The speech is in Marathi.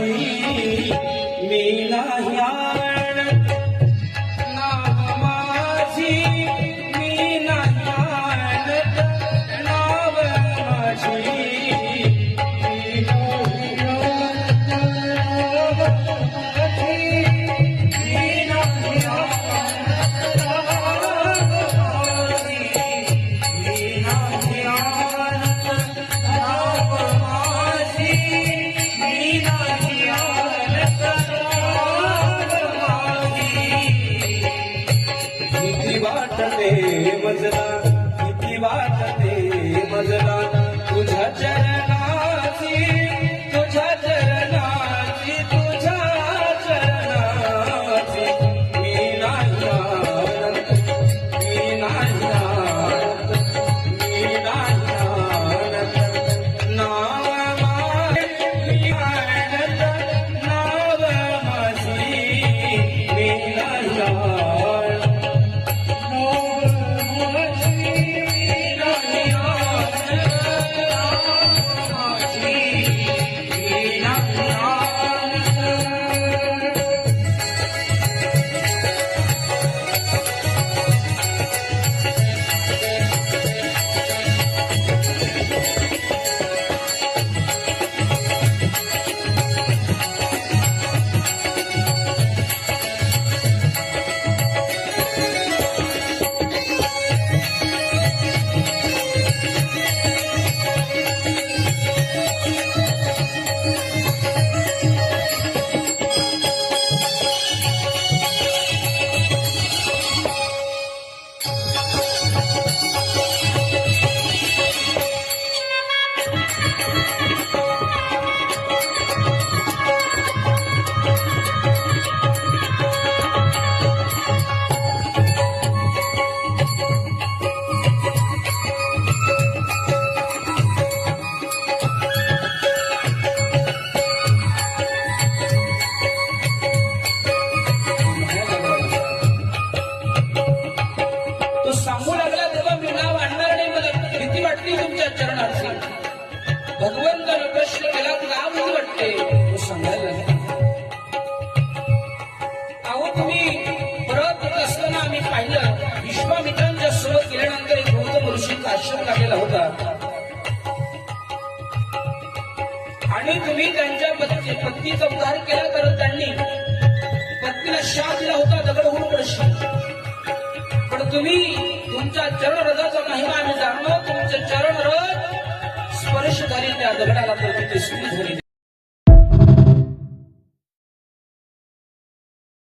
माझी मी नाही आणत नाव माझी मी नाही आणत नाव माझी मी नाही आणत नाव माझी मी नाही आणत नाव माझी मी नाही आणत नाव माझी मी नाही आणत नाव माझी किती वाटते मजला किती वाटते मजला तुझ्या चरणाची तुझ्या चरणाची तुझ्या चरणाची मी नाही आणत मी नाही आणत मी नाही आणत नाव माझी मी आणत नाव माझी मी नाही आणत तो सांगू लागला तेव्हा मी नाव आणणार नाही मला भीती वाटली तुमच्या चरणाची भगवंताने प्रश्न केला तुला भीती वाटते तो सांगायला लागला अहो तुम्ही परत येत असताना आम्ही पाहिलं विश्वामित्रांच्या सोबत गेल्यानंतर एक गौतम ऋषींचा आश्रम लागलेला होता आणि तुम्ही त्यांच्या पत्नीचा उद्धार केला तर त्यांनी पत्नीला शाप दिला होता दगड होऊन पडशील पण तुम्ही तुमच्या चरणरथाचा महिमा आम्ही जाणलो तुमचे चरणरथ स्पर्श झाले त्या दगडाला तर तिथे सुरू झाली